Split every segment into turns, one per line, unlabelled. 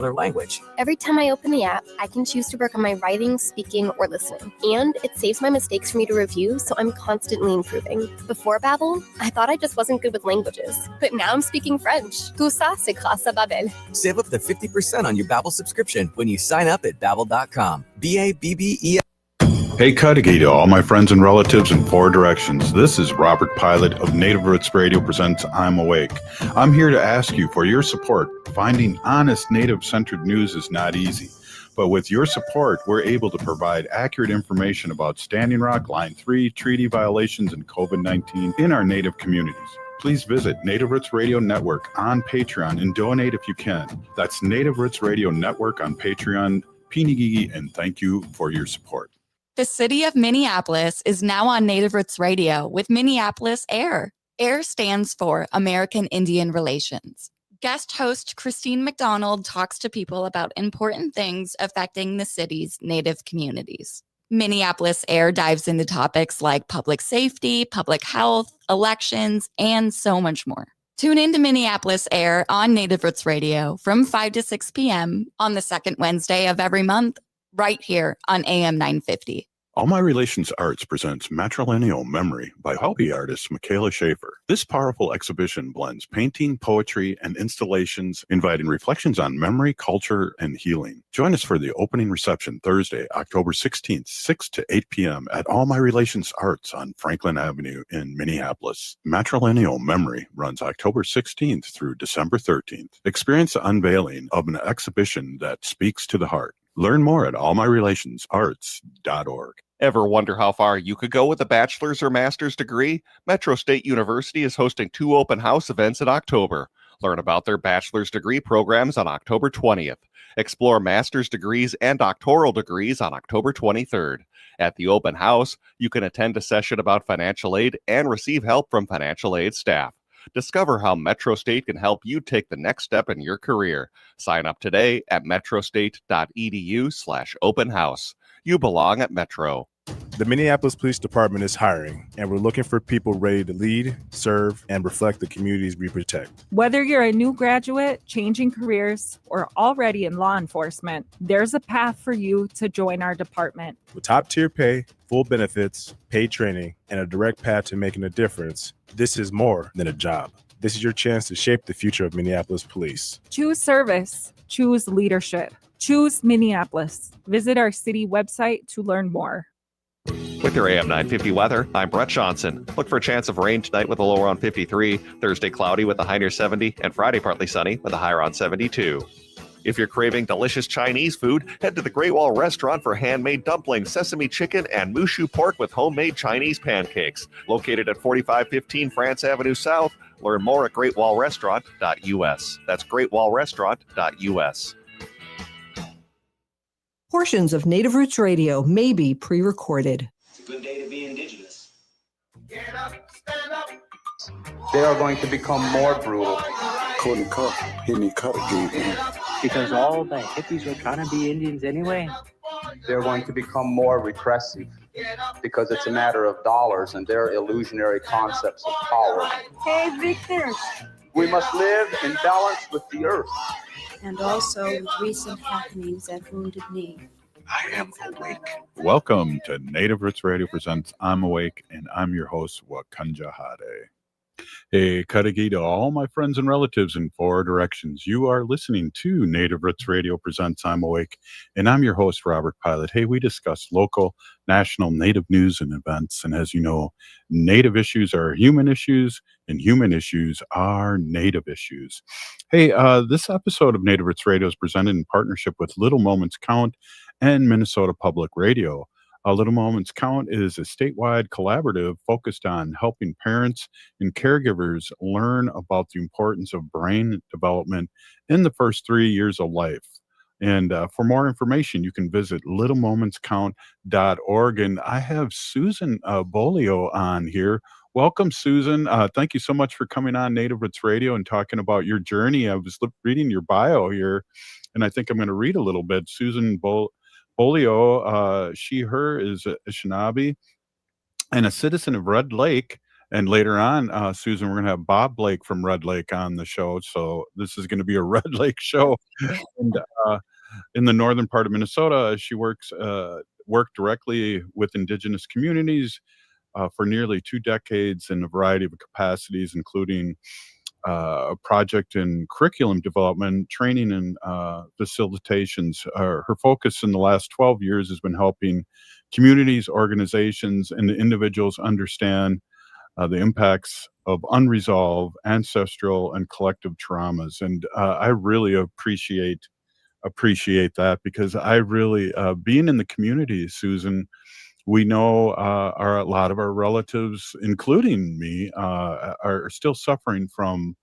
Their language.
Every time I open the app, I can choose to work on my writing, speaking, or listening. And it saves my mistakes for me to review, so I'm constantly improving. Before Babbel, I thought I just wasn't good with languages. But now I'm speaking French. Tout ça, c'est grâce à Babbel.
Save up to 50% on your Babbel subscription when you sign up at Babbel.com. Babbel.
Hey, Cudahy to all my friends and relatives in 4 directions. This is Robert Pilot of Native Roots Radio presents I'm Awake. I'm here to ask you for your support. Finding honest Native-centered news is not easy. But with your support, we're able to provide accurate information about Standing Rock, Line 3, treaty violations, and COVID-19 in our Native communities. Please visit Native Roots Radio Network on Patreon and donate if you can. That's Native Roots Radio Network on Patreon. Pinigigi, and thank you for your support.
The city of Minneapolis is now on Native Roots Radio with Minneapolis AIR. AIR stands for American Indian Relations. Guest host Christine McDonald talks to people about important things affecting the city's Native communities. Minneapolis AIR dives into topics like public safety, public health, elections, and so much more. Tune in to Minneapolis AIR on Native Roots Radio from 5 to 6 p.m. on the second Wednesday of every month, right here on AM 950.
All My Relations Arts presents Matrilineal Memory by hobby artist Michaela Schaefer. This powerful exhibition blends painting, poetry, and installations, inviting reflections on memory, culture, and healing. Join us for the opening reception Thursday, October 16th, 6 to 8 p.m. at All My Relations Arts on Franklin Avenue in Minneapolis. Matrilineal Memory runs October 16th through December 13th. Experience the unveiling of an exhibition that speaks to the heart. Learn more at allmyrelationsarts.org.
Ever wonder how far you could go with a bachelor's or master's degree? Metro State University is hosting 2 open house events in October. Learn about their bachelor's degree programs on October 20th. Explore master's degrees and doctoral degrees on October 23rd. At the open house, you can attend a session about financial aid and receive help from financial aid staff. Discover how Metro State can help you take the next step in your career. Sign up today at metrostate.edu/open house. You belong at Metro.
The Minneapolis Police Department is hiring, and we're looking for people ready to lead, serve, and reflect the communities we protect.
Whether you're a new graduate, changing careers, or already in law enforcement, there's a path for you to join our department.
With top-tier pay, full benefits, paid training, and a direct path to making a difference, this is more than a job. This is your chance to shape the future of Minneapolis Police.
Choose service. Choose leadership. Choose Minneapolis. Visit our city website to learn more.
With your AM 950 weather, I'm Brett Johnson. Look for a chance of rain tonight with a low around 53, Thursday cloudy with a high near 70, and Friday partly sunny with a high around 72. If you're craving delicious Chinese food, head to the Great Wall Restaurant for handmade dumplings, sesame chicken, and mushu pork with homemade Chinese pancakes. Located at 4515 France Avenue South. Learn more at greatwallrestaurant.us. That's greatwallrestaurant.us.
Portions of Native Roots Radio may be pre-recorded.
It's a good day to be indigenous. Get up, stand up.
They are going to become more brutal.
Because all the hippies were trying to be Indians anyway.
They're going to become more repressive because it's a matter of dollars and their illusionary concepts of power.
Hey, Victor.
We must live in balance with the earth.
And also with recent happenings at Wounded Knee.
I am awake. Welcome to Native Roots Radio presents I'm Awake, and I'm your host, Wakanja Hade. Hey, Cudahy to all my friends and relatives in 4 directions. You are listening to Native Roots Radio presents I'm Awake, and I'm your host, Robert Pilot. Hey, we discuss local, national, Native news and events, and as you know, Native issues are human issues, and human issues are Native issues. Hey, this episode of Native Roots Radio is presented in partnership with Little Moments Count and Minnesota Public Radio. Little Moments Count is a statewide collaborative focused on helping parents and caregivers learn about the importance of brain development in the first 3 years of life. And for more information, you can visit littlemomentscount.org. And I have Susan Beaulieu on here. Welcome, Susan. Thank you so much for coming on Native Roots Radio and talking about your journey. I was reading your bio here, and I think I'm going to read a little bit. Susan Beaulieu, she, her, is a Anishinaabe and a citizen of Red Lake And later on, Susan, we're going to have Bob Blake from Red Lake on the show. So this is going to be a Red Lake show. And in the northern part of Minnesota, she worked directly with Indigenous communities for nearly 2 decades in a variety of capacities, including a project in curriculum development, training, and facilitations. Her focus in the last 12 years has been helping communities, organizations, and individuals understand the impacts of unresolved ancestral and collective traumas. And I really appreciate that, because I really, being in the community, Susan, we know a lot of our relatives, including me, are still suffering from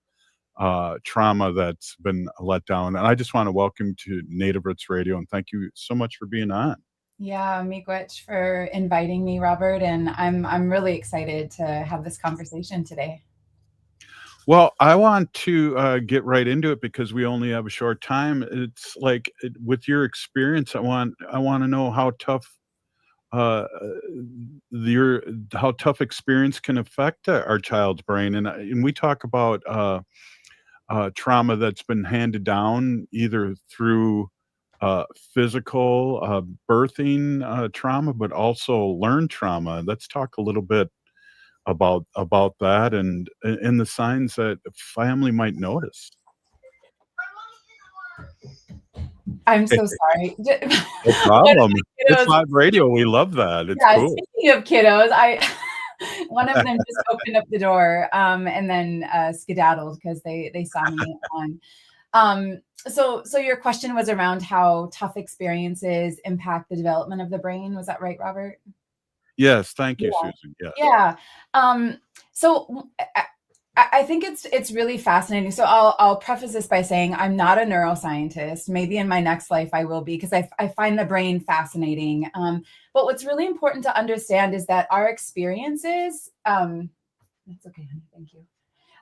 trauma that's been let down. And I just want to welcome to Native Roots Radio and thank you so much for being on.
Yeah, miigwech for inviting me, Robert, and I'm really excited to have this conversation today.
Well, I want to get right into it because we only have a short time. It's like, with your experience, I want to know how tough how tough experience can affect our child's brain, and we talk about trauma that's been handed down either through physical birthing trauma, but also learned trauma. Let's talk a little bit about that and the signs that a family might notice.
I'm so sorry.
No problem. It's live radio. We love that. It's cool.
Speaking of kiddos, one of them just opened up the door and then skedaddled because they saw me on. So your question was around how tough experiences impact the development of the brain. Was that right, Robert?
Yes. Thank you, Susan. Yes.
Yeah. So I think it's really fascinating. So I'll preface this by saying I'm not a neuroscientist. Maybe in my next life I will be, because I find the brain fascinating. But what's really important to understand is that our experiences, that's okay, honey, thank you.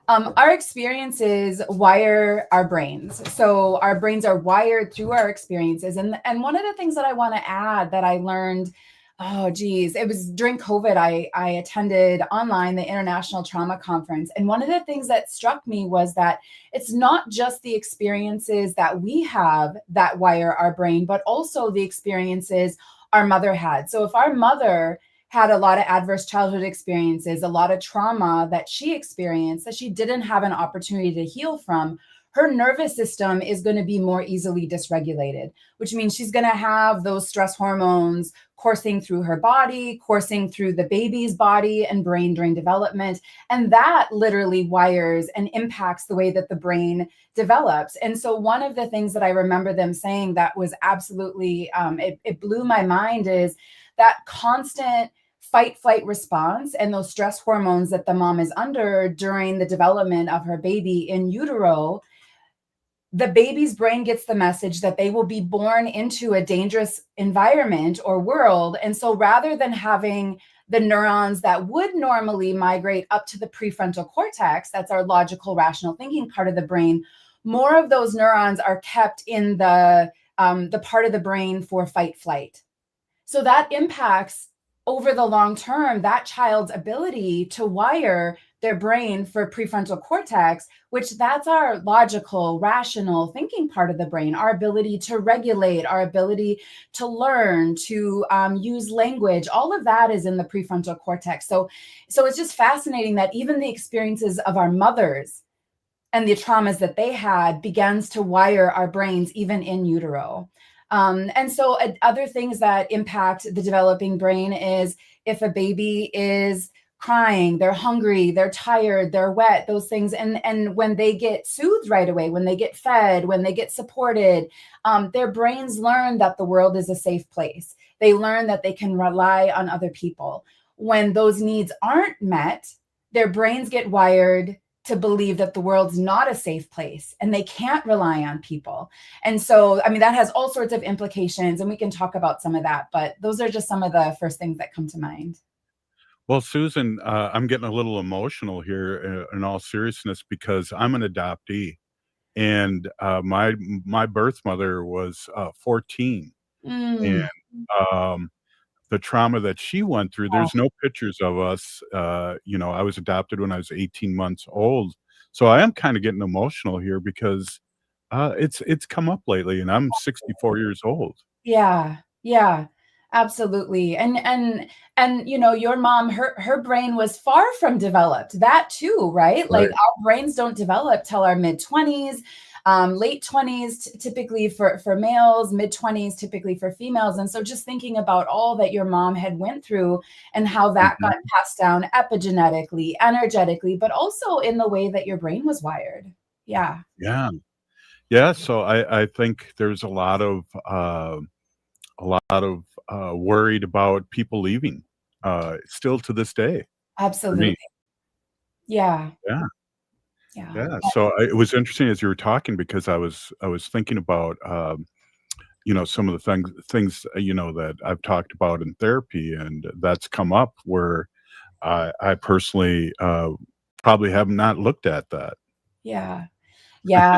Our experiences wire our brains. So our brains are wired through our experiences. And one of the things that I want to add that I learned, it was during COVID, I attended online the International Trauma Conference. And one of the things that struck me was that it's not just the experiences that we have that wire our brain, but also the experiences our mother had. So if our mother had a lot of adverse childhood experiences, a lot of trauma that she experienced that she didn't have an opportunity to heal from, her nervous system is going to be more easily dysregulated, which means she's going to have those stress hormones coursing through her body, coursing through the baby's body and brain during development. And that literally wires and impacts the way that the brain develops. And so one of the things that I remember them saying that was absolutely, it blew my mind, is that constant fight flight response and those stress hormones that the mom is under during the development of her baby in utero. The baby's brain gets the message that they will be born into a dangerous environment or world. And so rather than having the neurons that would normally migrate up to the prefrontal cortex, that's our logical, rational thinking part of the brain, more of those neurons are kept in the part of the brain for fight flight. So that impacts over the long term that child's ability to wire their brain for prefrontal cortex, which that's our logical, rational thinking part of the brain, our ability to regulate, our ability to learn, to use language, all of that is in the prefrontal cortex. So it's just fascinating that even the experiences of our mothers and the traumas that they had begins to wire our brains even in utero. And so other things that impact the developing brain is if a baby is crying, they're hungry, they're tired, they're wet, those things. And when they get soothed right away, when they get fed, when they get supported, their brains learn that the world is a safe place. They learn that they can rely on other people. When those needs aren't met, their brains get wired to believe that the world's not a safe place and they can't rely on people. And so, I mean, that has all sorts of implications and we can talk about some of that, but those are just some of the first things that come to mind.
Well, Susan, I'm getting a little emotional here in all seriousness because I'm an adoptee and my birth mother was 14. And the trauma that she went through. There's no pictures of us. I was adopted when I was 18 months old. So I am kind of getting emotional here because it's come up lately, and I'm 64 years old.
Yeah, yeah, absolutely. And your mom, her brain was far from developed. That too, right? Like
Right.
our brains don't develop till our mid-20s, late 20s typically for males, mid-20s typically for females. And so just thinking about all that your mom had went through and how that got passed down epigenetically, energetically, but also in the way that your brain was wired. Yeah.
Yeah. Yeah. So I think there's a lot of worried about people leaving, still to this day for
Absolutely.
me.
Yeah.
Yeah.
Yeah.
Yeah. So it was interesting as you were talking because I was thinking about, some of the things, that I've talked about in therapy, and that's come up where I personally, probably have not looked at that.
Yeah. Yeah.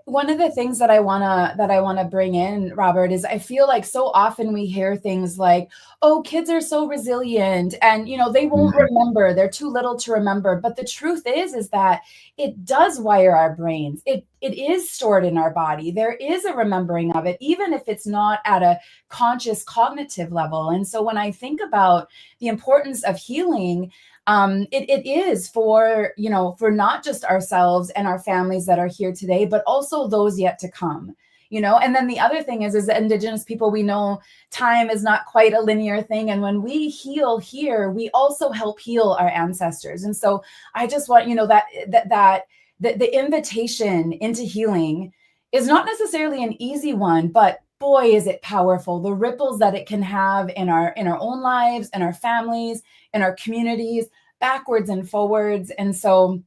One of the things that I wanna bring in, Robert, is I feel like so often we hear things like, "Oh, kids are so resilient and, they won't
Mhm.
remember. They're too little to remember." But the truth is that it does wire our brains. It is stored in our body. There is a remembering of it, even if it's not at a conscious cognitive level. And so when I think about the importance of healing, it is for not just ourselves and our families that are here today, but also those yet to come. And then the other thing is that Indigenous people, we know time is not quite a linear thing, and when we heal here, we also help heal our ancestors. And so I just want that the invitation into healing is not necessarily an easy one, but boy, is it powerful. The ripples that it can have in our own lives, in our families, in our communities, backwards and forwards. And so,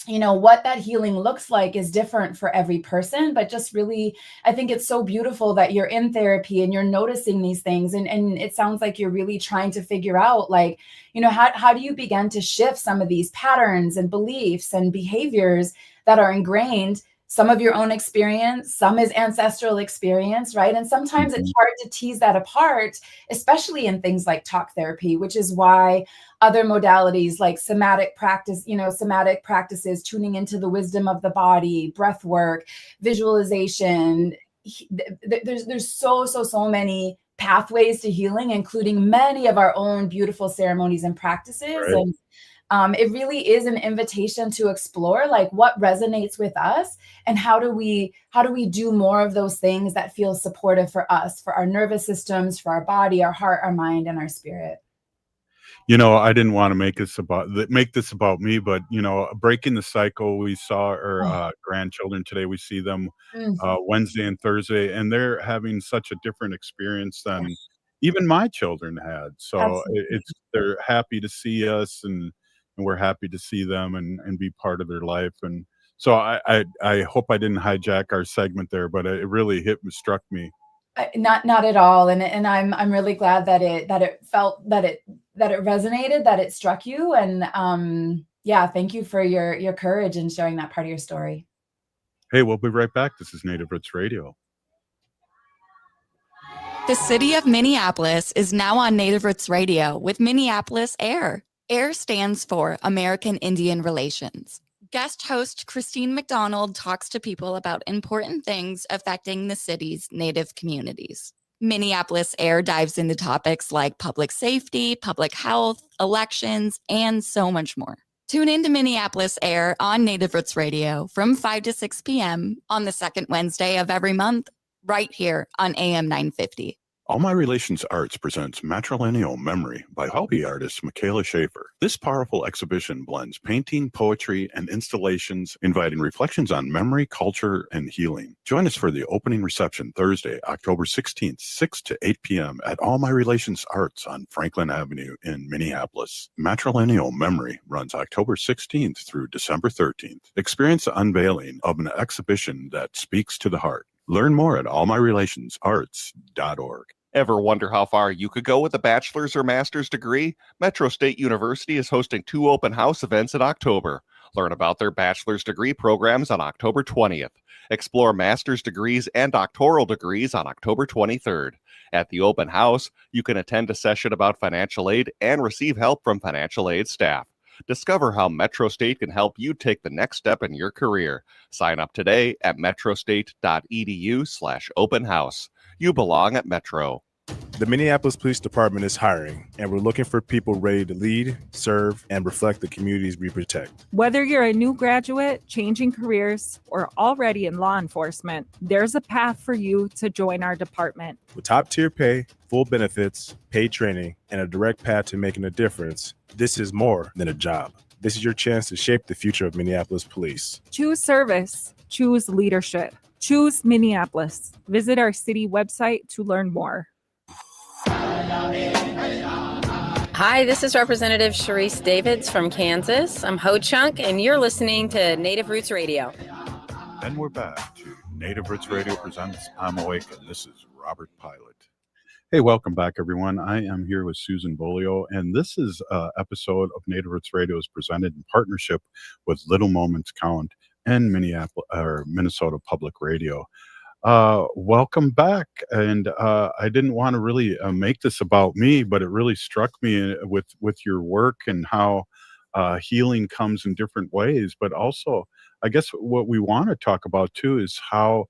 what that healing looks like is different for every person, but just really, I think it's so beautiful that you're in therapy and you're noticing these things. And it sounds like you're really trying to figure out, like, how do you begin to shift some of these patterns and beliefs and behaviors that are ingrained, some of your own experience, some is ancestral experience, right? And sometimes it's
Mhm.
hard to tease that apart, especially in things like talk therapy, which is why other modalities like somatic practices, tuning into the wisdom of the body, breath work, visualization, there's so many pathways to healing, including many of our own beautiful ceremonies and practices.
Right.
And it really is an invitation to explore like what resonates with us and how do we do more of those things that feel supportive for us, for our nervous systems, for our body, our heart, our mind, and our spirit.
I didn't want to make this about me, but breaking the cycle. We saw our
Oh,
grandchildren today. We see them
mm,
Wednesday and Thursday, and they're having such a different experience
yeah,
than even my children had. So
absolutely.
they're happy to see us, and we're happy to see them and be part of their life. And so I hope I didn't hijack our segment there, but it really struck me.
Not at all, and I'm really glad that it felt that it resonated, that it struck you, and yeah, thank you for your courage in sharing that part of your story.
Hey, we'll be right back. This is Native Roots Radio.
The city of Minneapolis is now on Native Roots Radio with Minneapolis AIR. AIR stands for American Indian Relations. Guest host Christine McDonald talks to people about important things affecting the city's Native communities. Minneapolis AIR dives into topics like public safety, public health, elections, and so much more. Tune in to Minneapolis AIR on Native Roots Radio from 5 to 6 p.m. on the second Wednesday of every month, right here on AM 950.
All My Relations Arts presents Matrilineal Memory by hobby artist Michaela Schaefer. This powerful exhibition blends painting, poetry, and installations, inviting reflections on memory, culture, and healing. Join us for the opening reception Thursday, October 16th, 6 to 8 p.m. at All My Relations Arts on Franklin Avenue in Minneapolis. Matrilineal Memory runs October 16th through December 13th. Experience the unveiling of an exhibition that speaks to the heart. Learn more at allmyrelationsarts.org.
Ever wonder how far you could go with a bachelor's or master's degree? Metro State University is hosting 2 open house events in October. Learn about their bachelor's degree programs on October 20th. Explore master's degrees and doctoral degrees on October 23rd. At the open house, you can attend a session about financial aid and receive help from financial aid staff. Discover how Metro State can help you take the next step in your career. Sign up today at metrostate.edu/open house. You belong at Metro.
The Minneapolis Police Department is hiring, and we're looking for people ready to lead, serve, and reflect the communities we protect.
Whether you're a new graduate, changing careers, or already in law enforcement, there's a path for you to join our department.
With top-tier pay, full benefits, paid training, and a direct path to making a difference, this is more than a job. This is your chance to shape the future of Minneapolis police.
Choose service. Choose leadership. Choose Minneapolis. Visit our city website to learn more.
Hi, this is Representative Sharice Davids from Kansas. I'm Ho Chunk, and you're listening to Native Roots Radio.
And we're back to Native Roots Radio presents I'm Awake, and this is Robert Pilot. Hey, welcome back, everyone. I am here with Susan Beaulieu, and this is an episode of Native Roots Radio is presented in partnership with Little Moments Count and Minnesota Public Radio. Welcome back. And I didn't want to really make this about me, but it really struck me with your work and how healing comes in different ways. But also, I guess what we want to talk about too is how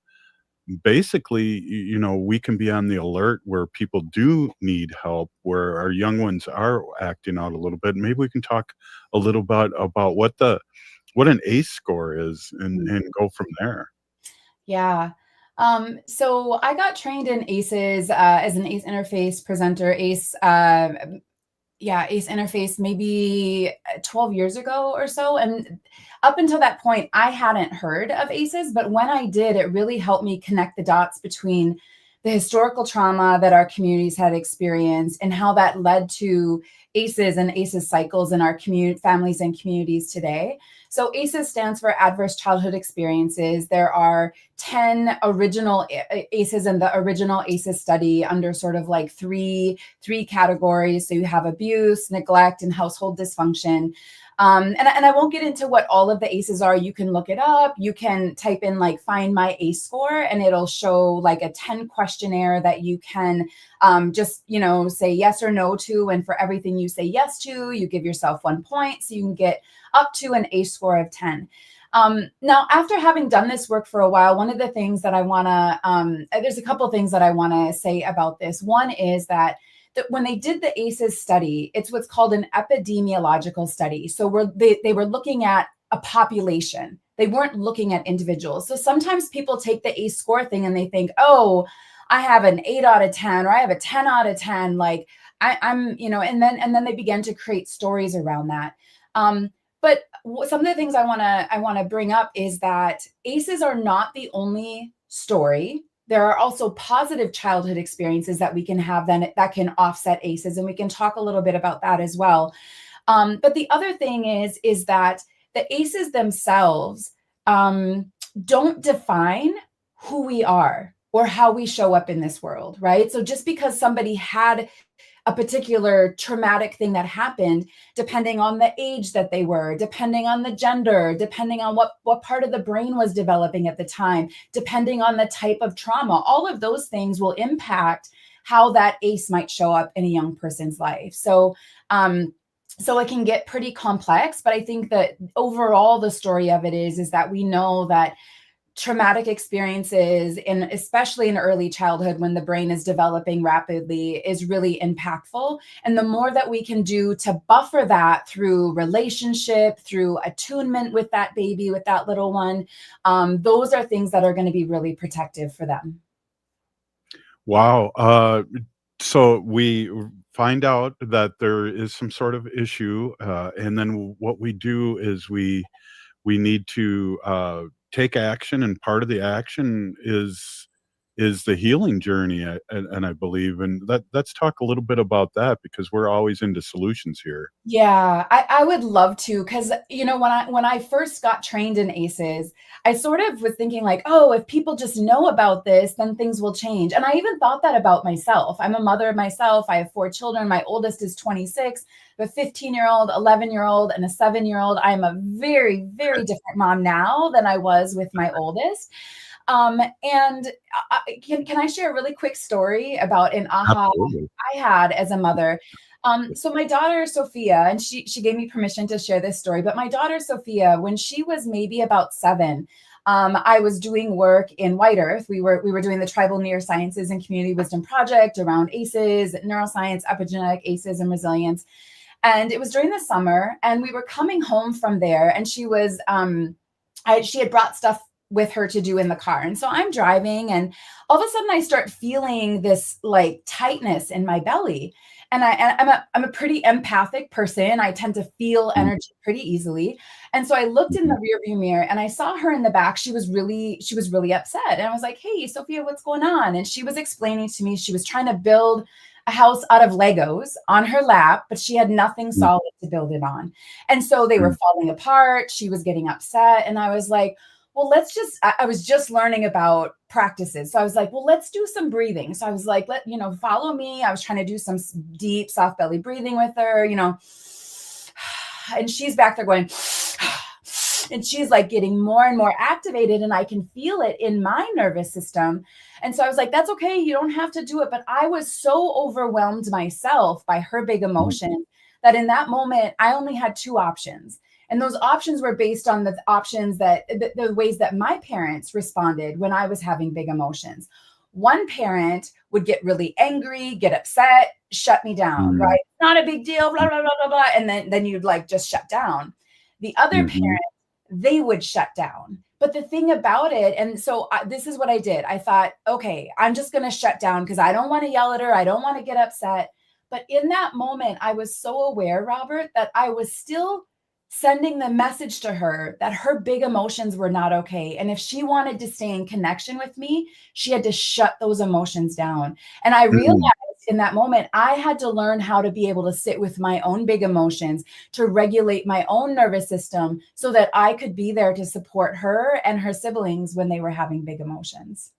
basically, we can be on the alert where people do need help, where our young ones are acting out a little bit. Maybe we can talk a little bit about what an ACE score is and go from there.
Yeah. So I got trained in ACEs as an ACE interface presenter, ACE interface maybe 12 years ago or so. And up until that point, I hadn't heard of ACEs, but when I did, it really helped me connect the dots between the historical trauma that our communities had experienced and how that led to ACEs and ACEs cycles in our families and communities today. So ACEs stands for Adverse Childhood Experiences. There are 10 original ACEs in the original ACEs study under sort of like three categories. So you have abuse, neglect, and household dysfunction. And I won't get into what all of the ACEs are. You can look it up. You can type in like find my ACE score, and it'll show like a 10 questionnaire that you can just, say yes or no to. And for everything you say yes to, you give yourself 1 point. So you can get up to an ACE score of 10. Now, after having done this work for a while, one of the things that I want to, there's a couple things that I want to say about this. One is that when they did the ACEs study, it's what's called an epidemiological study. So they were looking at a population. They weren't looking at individuals. So sometimes people take the ACE score thing and they think, oh, I have an 8 out of 10, or I have a 10 out of 10. Like I'm, and then they began to create stories around that. But some of the things I want to bring up is that ACEs are not the only story. There are also positive childhood experiences that we can have that can offset ACEs, and we can talk a little bit about that as well. But the other thing is that the ACEs themselves don't define who we are or how we show up in this world, right? So just because somebody had a particular traumatic thing that happened, depending on the age that they were, depending on the gender, depending on what part of the brain was developing at the time, depending on the type of trauma, all of those things will impact how that ACE might show up in a young person's life. So it can get pretty complex, but I think that overall the story of it is that we know that traumatic experiences, especially in early childhood when the brain is developing rapidly, is really impactful. And the more that we can do to buffer that through relationship, through attunement with that baby, with that little one, those are things that are going to be really protective for them.
Wow. So we find out that there is some sort of issue, and then what we do is we need to take action, and part of the action is is the healing journey, and I believe, and let's talk a little bit about that because we're always into solutions here.
Yeah, I would love to, because when I first got trained in ACEs, I sort of was thinking like, oh, if people just know about this, then things will change. And I even thought that about myself. I'm a mother myself. I have 4 children. My oldest is 26, a 15-year-old, 11-year-old, and a 7-year-old. I'm a very, very different mom now than I was with my oldest. And can I share a really quick story about an aha
Absolutely.
I had as a mother? So my daughter Sophia, and she gave me permission to share this story, but my daughter Sophia, when she was maybe about 7, I was doing work in White Earth. We were doing the Tribal Neurosciences and Community Wisdom Project around ACEs, neuroscience, epigenetic ACEs, and resilience. And it was during the summer, and we were coming home from there, and she was she had brought stuff with her to do in the car. And so I'm driving, and all of a sudden I start feeling this like tightness in my belly. And I'm a pretty empathic person. I tend to feel energy pretty easily. And so I looked in the rearview mirror and I saw her in the back. She was really upset. And I was like, "Hey, Sophia, what's going on?" And she was explaining to me she was trying to build a house out of Legos on her lap, but she had nothing solid to build it on. And so they were falling apart. She was getting upset. And I was like, well, I was just learning about practices. So I was like, well, let's do some breathing. So I was like, follow me. I was trying to do some deep, soft belly breathing with her, and she's back there going, and she's like getting more and more activated, and I can feel it in my nervous system. And so I was like, that's okay. You don't have to do it. But I was so overwhelmed myself by her big emotion that in that moment, I only had 2 options. And those options were based on the options the ways that my parents responded when I was having big emotions. One parent would get really angry, get upset, shut me down, right? Not a big deal, blah, blah, blah, blah, blah. And then you'd like just shut down. The other parent, they would shut down. But the thing about it, and so this is what I did. I thought, okay, I'm just going to shut down because I don't want to yell at her. I don't want to get upset. But in that moment, I was so aware, Robert, that I was still sending the message to her that her big emotions were not okay. And if she wanted to stay in connection with me, she had to shut those emotions down. And I realized in that moment, I had to learn how to be able to sit with my own big emotions, to regulate my own nervous system so that I could be there to support her and her siblings when they were having big emotions.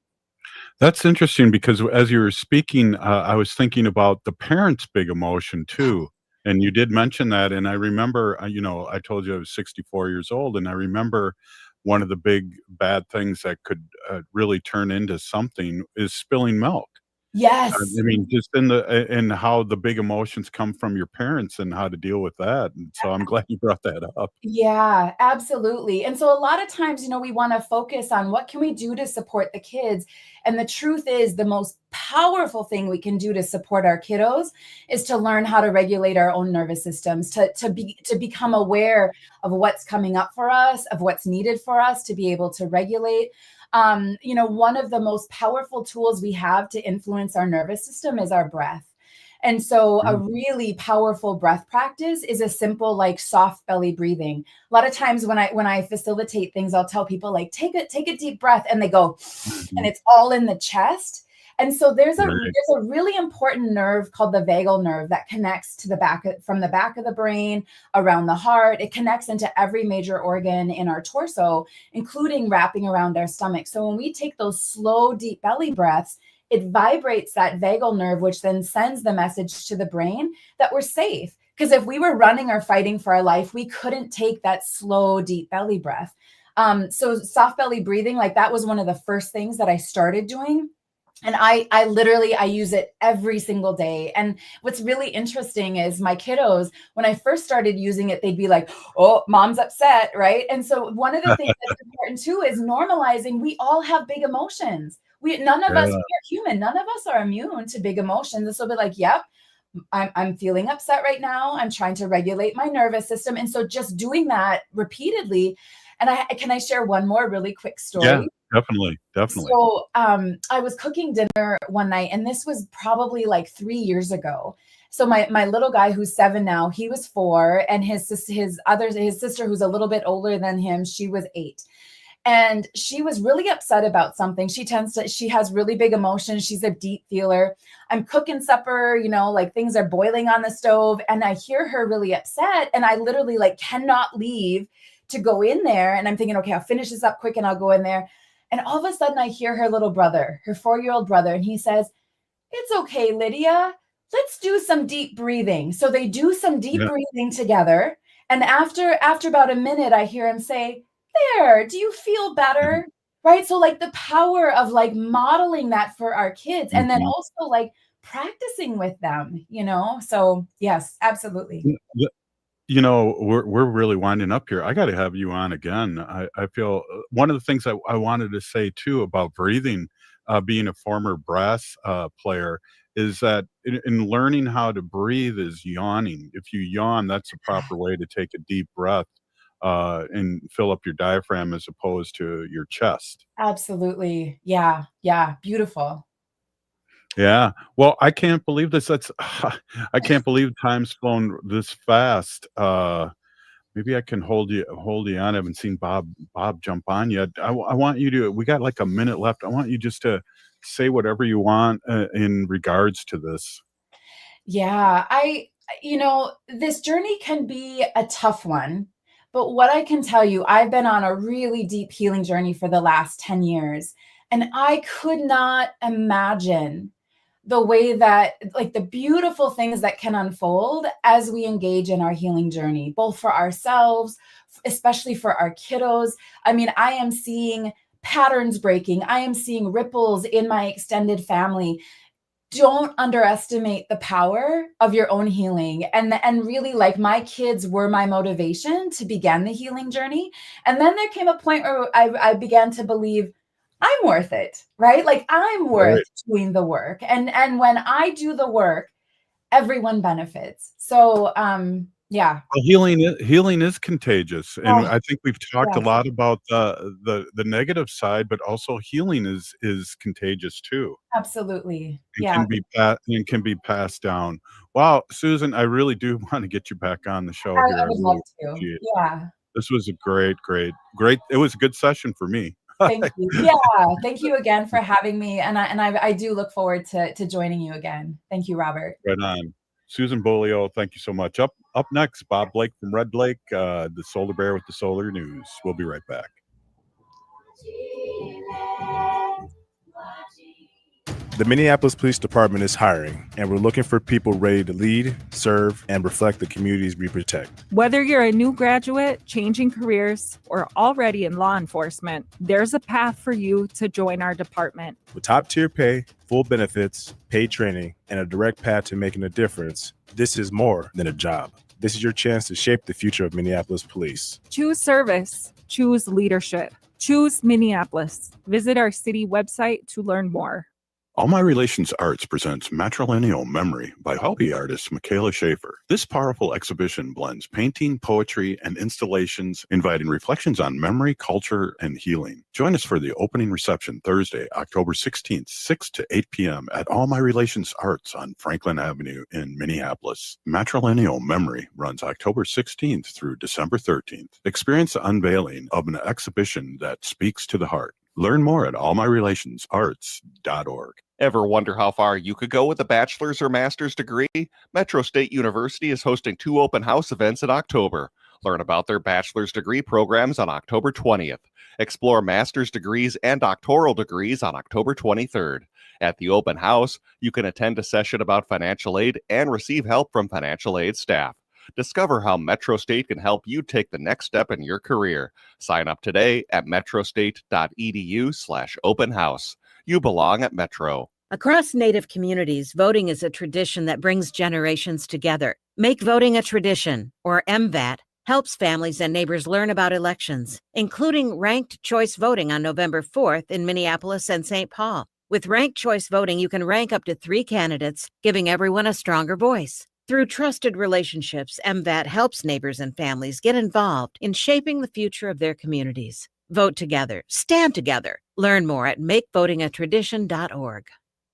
That's interesting because as you were speaking, I was thinking about the parents' big emotion too. And you did mention that. And I remember, I told you I was 64 years old, and I remember one of the big bad things that could really turn into something is spilling milk.
Yes.
I mean, just in how the big emotions come from your parents and how to deal with that. And so I'm glad you brought that up.
Yeah, absolutely. And so a lot of times, we want to focus on what can we do to support the kids. And the truth is the most powerful thing we can do to support our kiddos is to learn how to regulate our own nervous systems, to become aware of what's coming up for us, of what's needed for us to be able to regulate. One of the most powerful tools we have to influence our nervous system is our breath. And so a really powerful breath practice is a simple, like soft belly breathing. A lot of times when I facilitate things, I'll tell people like, take a deep breath, and they go, and it's all in the chest. And so there's a really important nerve called the vagal nerve that connects to from the back of the brain around the heart. It connects into every major organ in our torso, including wrapping around our stomach. So when we take those slow, deep belly breaths, it vibrates that vagal nerve, which then sends the message to the brain that we're safe. Because if we were running or fighting for our life, we couldn't take that slow, deep belly breath. So soft belly breathing, like that was one of the first things that I started doing. And I literally use it every single day. And what's really interesting is my kiddos, when I first started using it, they'd be like, oh, mom's upset, right? And so one of the things that's important too is normalizing we all have big emotions. None of us, we are human. None of us are immune to big emotions. And so they're like, yep, I'm feeling upset right now. I'm trying to regulate my nervous system. And so just doing that repeatedly. And can I share one more really quick story?
Yeah, definitely.
So I was cooking dinner one night, and this was probably like 3 years ago. So my little guy, who's 7 now, he was 4, and his sister, who's a little bit older than him, she was 8. And she was really upset about something. She has really big emotions. She's a deep feeler. I'm cooking supper, like things are boiling on the stove. And I hear her really upset. And I literally like cannot leave to go in there. And I'm thinking, okay, I'll finish this up quick and I'll go in there. And all of a sudden I hear her little brother, her 4-year-old brother. And he says, "It's okay, Lydia. Let's do some deep breathing." So they do some deep breathing together. And after about a minute, I hear him say, "There, do you feel better?" Right? So like the power of like modeling that for our kids and then also like practicing with them, So yes, absolutely.
We're really winding up here. I got to have you on again. I feel one of the things I wanted to say too about breathing, being a former brass player, is that in learning how to breathe is yawning. If you yawn, that's the proper way to take a deep breath and fill up your diaphragm as opposed to your chest.
Absolutely. Yeah. Yeah. Beautiful.
Yeah. Well, I can't believe this. I can't believe time's flown this fast. Maybe I can hold you on. I haven't seen Bob jump on yet. I want you to. We got like a minute left. I want you just to say whatever you want in regards to this.
Yeah, this journey can be a tough one, but what I can tell you, I've been on a really deep healing journey for the last 10 years, and I could not imagine the way that, like, the beautiful things that can unfold as we engage in our healing journey, both for ourselves, especially for our kiddos. I mean, I am seeing patterns breaking. I am seeing ripples in my extended family. Don't underestimate the power of your own healing. And really, like, my kids were my motivation to begin the healing journey. And then there came a point where I began to believe I'm worth it, right? Like I'm worth doing the work. And when I do the work, everyone benefits. So yeah.
Well, healing is contagious, and I think we've talked a
Yes.
lot about the negative side, but also healing is contagious too.
Absolutely.
It
Yeah.
can be passed down. Wow, Susan, I really do want to get you back on the show
I
here. I
would
really
love to.
appreciate it.
Yeah.
This was a great. It was a good session for me.
Thank you. Yeah. Thank you again for having me. And I do look forward to joining you again. Thank you, Robert.
Right on. Susan Beaulieu, thank you so much. Up next, Bob Blake from Red Lake, the Solar Bear with the Solar News. We'll be right back.
The Minneapolis Police Department is hiring, and we're looking for people ready to lead, serve, and reflect the communities we protect.
Whether you're a new graduate, changing careers, or already in law enforcement, there's a path for you to join our department.
With top-tier pay, full benefits, paid training, and a direct path to making a difference, this is more than a job. This is your chance to shape the future of Minneapolis police.
Choose service. Choose leadership. Choose Minneapolis. Visit our city website to learn more.
All My Relations Arts presents Matrilineal Memory by hobby artist Michaela Schaefer. This powerful exhibition blends painting, poetry, and installations, inviting reflections on memory, culture, and healing. Join us for the opening reception Thursday, October 16th, 6 to 8 p.m. at All My Relations Arts on Franklin Avenue in Minneapolis. Matrilineal Memory runs October 16th through December 13th. Experience the unveiling of an exhibition that speaks to the heart. Learn more at allmyrelationsarts.org.
Ever wonder how far you could go with a bachelor's or master's degree? Metro State University is hosting 2 open house events in October. Learn about their bachelor's degree programs on October 20th. Explore master's degrees and doctoral degrees on October 23rd. At the open house, you can attend a session about financial aid and receive help from financial aid staff. Discover how Metro State can help you take the next step in your career. Sign up today at metrostate.edu/open house. You belong at Metro.
Across Native communities, voting is a tradition that brings generations together. Make voting a tradition, or MVAT, helps families and neighbors learn about elections, including ranked choice voting on November 4th in Minneapolis and St. Paul. With ranked choice voting, you can rank up to 3 candidates, giving everyone a stronger voice. Through trusted relationships, MVAT helps neighbors and families get involved in shaping the future of their communities. Vote together. Stand together. Learn more at makevotingatradition.org.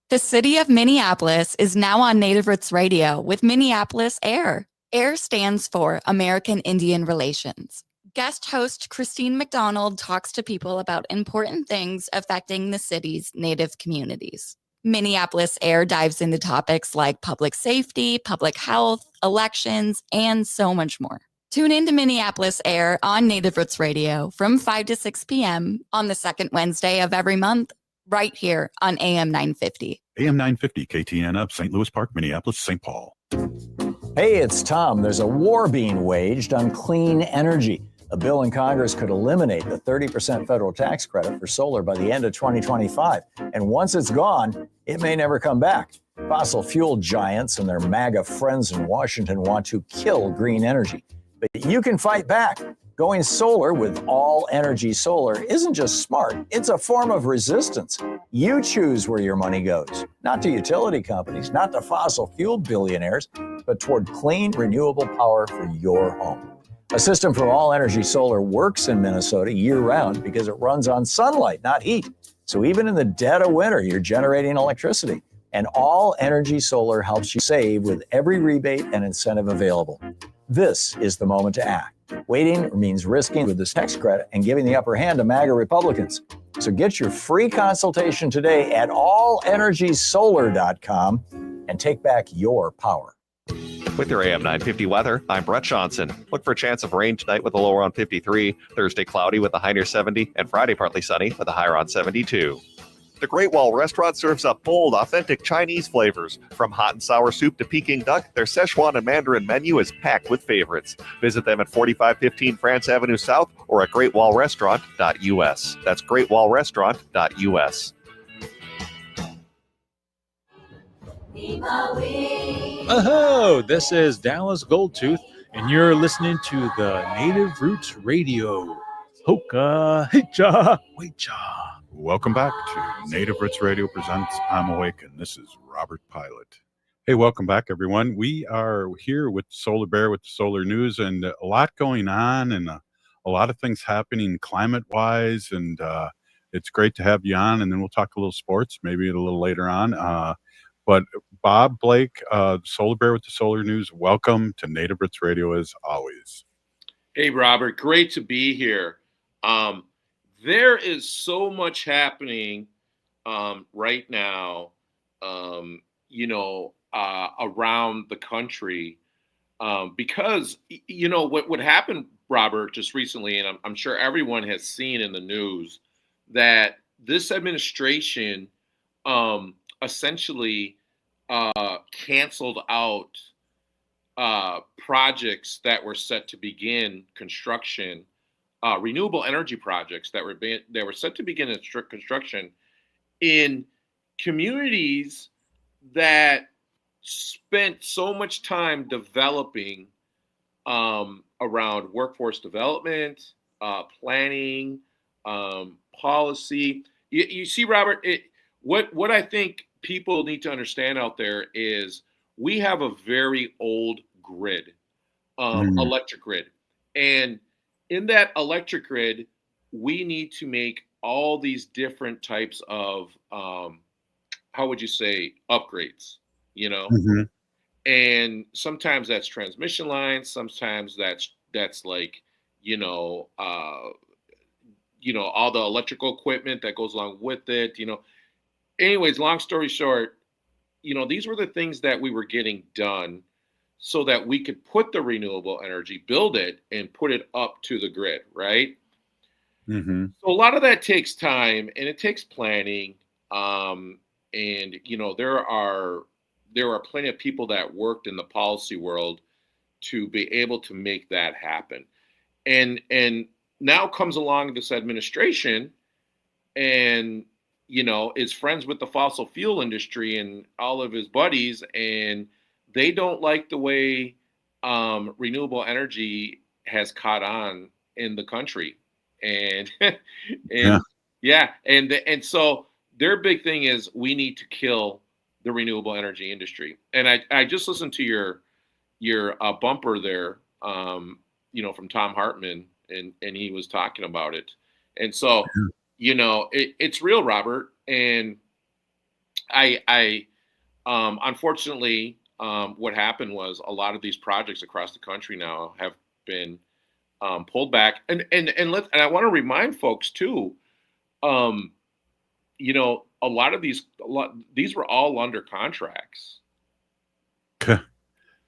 The city of Minneapolis is now on Native Roots Radio with Minneapolis AIR. AIR stands for American Indian Relations. Guest host Christine McDonald talks to people about important things affecting the city's Native communities. Minneapolis Air dives into topics like public safety, public health, elections, and so much more. Tune in to Minneapolis Air on Native Roots Radio from 5 to 6 p.m. on the second Wednesday of every month, right here on AM 950.
AM 950, KTN up, St. Louis Park, Minneapolis, St. Paul.
Hey, it's Tom. There's a war being waged on clean energy. A bill in Congress could eliminate the 30% federal tax credit for solar by the end of 2025. And once it's gone, it may never come back. Fossil fuel giants and their MAGA friends in Washington want to kill green energy. But you can fight back. Going solar with All Energy Solar isn't just smart, it's a form of resistance. You choose where your money goes, not to utility companies, not to fossil fuel billionaires, but toward clean, renewable power for your home. A system from All Energy Solar works in Minnesota year-round because it runs on sunlight, not heat. So even in the dead of winter, you're generating electricity. And All Energy Solar helps you save with every rebate and incentive available. This is the moment to act. Waiting means risking with this tax credit and giving the upper hand to MAGA Republicans. So get your free consultation today at allenergysolar.com and take back your power.
With your AM 950 weather, I'm Brett Johnson. Look for a chance of rain tonight with a low around 53, Thursday cloudy with a high near 70, and Friday partly sunny with a high around 72. The Great Wall Restaurant serves up bold, authentic Chinese flavors. From hot and sour soup to Peking duck, their Szechuan and Mandarin menu is packed with favorites. Visit them at 4515 France Avenue South or at greatwallrestaurant.us. That's greatwallrestaurant.us.
Oh, this is Dallas Goldtooth, and you're listening to the Native Roots Radio. Hoka, hicha, wecha.
Welcome back to Native Roots Radio presents I'm Awake, and this is Robert Pilot. Hey, welcome back, everyone. We are here with Solar Bear with the Solar News, and a lot going on, and a lot of things happening climate-wise, and it's great to have you on, and then we'll talk a little sports, maybe a little later on. But Bob Blake, Solar Bear with the Solar News, welcome to Native Roots Radio as always.
Hey, Robert, great to be here. There is so much happening right now, around the country because, what happened, Robert, just recently, and I'm sure everyone has seen in the news, that this administration essentially canceled out projects that were set to begin construction. Renewable energy projects that were set to begin construction in communities that spent so much time developing around workforce development, planning, policy. You see, Robert, what I think people need to understand out there is we have a very old grid, electric grid, and in that electric grid, we need to make all these different types of, how would you say, upgrades,
Mm-hmm.
And sometimes that's transmission lines. Sometimes that's like, all the electrical equipment that goes along with it, Anyways, long story short, these were the things that we were getting done so that we could put the renewable energy, build it, and put it up to the grid, right?
Mm-hmm.
So a lot of that takes time, and it takes planning. And there are plenty of people that worked in the policy world to be able to make that happen. And now comes along this administration, and is friends with the fossil fuel industry and all of his buddies, and they don't like the way renewable energy has caught on in the country, and and so their big thing is we need to kill the renewable energy industry. And I just listened to your bumper there, from Tom Hartman, and he was talking about it, and so it's real, Robert, and I unfortunately. What happened was a lot of these projects across the country now have been pulled back. And I want to remind folks too, you know, these were all under contracts.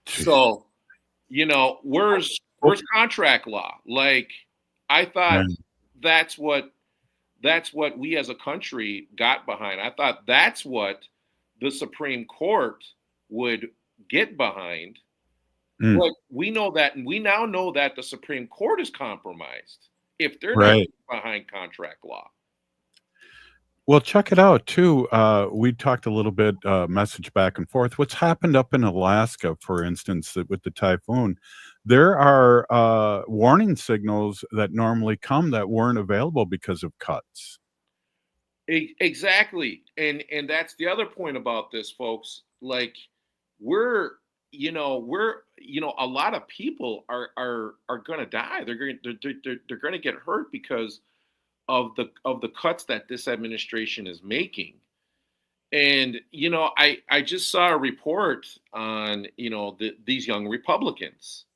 So, you know, where's contract law? Like, I thought that's what we as a country got behind. I thought that's what the Supreme Court would get behind. But we know that, and we now know that the Supreme Court is compromised if they're not behind contract law.
Well, check it out too. We talked a little bit message back and forth. What's happened up in Alaska, for instance, with the typhoon? There are warning signals that normally come that weren't available because of cuts.
Exactly, and that's the other point about this, folks. Like, we're a lot of people are going to die. They're going to get hurt because of the cuts that this administration is making. And I just saw a report on these young Republicans.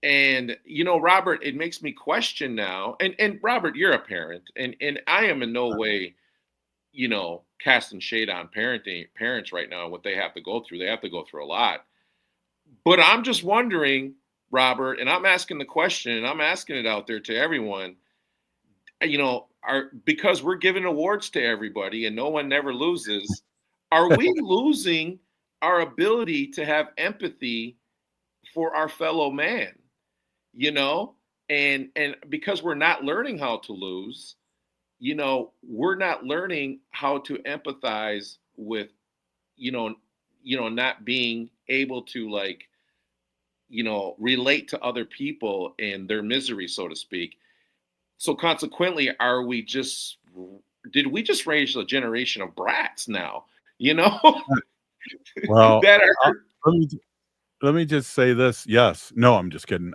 And Robert, it makes me question now. And Robert, you're a parent, and I am in no way casting shade on parents right now, what they have to go through. They have to go through a lot. But I'm just wondering, Robert, and I'm asking the question, and I'm asking it out there to everyone, because we're giving awards to everybody and no one never loses, are we losing our ability to have empathy for our fellow man? And because we're not learning how to lose, we're not learning how to empathize with, not being able to relate to other people and their misery, so to speak. So consequently, did we just raise a generation of brats now?
Well,
that are.
Let me just say this. Yes. No, I'm just kidding.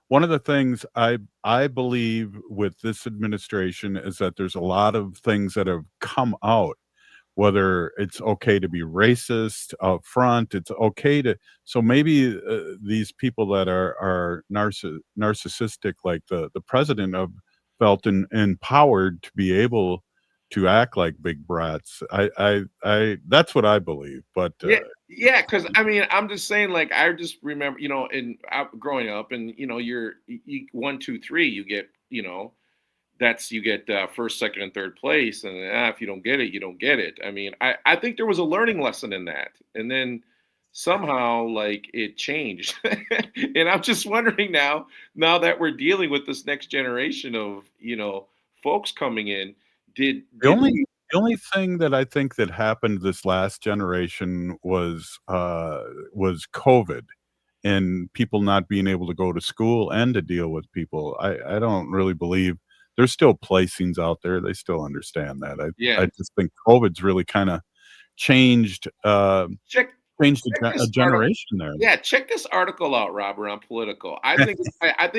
One of the things I believe with this administration is that there's a lot of things that have come out, whether it's okay to be racist up front, it's okay to, so maybe these people that are narcissistic, like the president, have felt empowered to be able to act like big brats. I that's what I believe. But
yeah, because I mean, I'm just saying, like, I just remember, growing up, and you 1, 2, 3, you get, you get first, second, and third place, and if you don't get it, you don't get it. I mean, I think there was a learning lesson in that, and then somehow, like, it changed. And I'm just wondering now that we're dealing with this next generation of folks coming in, the
only thing that I think that happened this last generation was COVID and people not being able to go to school and to deal with people. I don't really believe there's still placings out there. They still understand that. I just think COVID's really kind of changed a generation there.
Yeah, check this article out, Robert, on Political. I think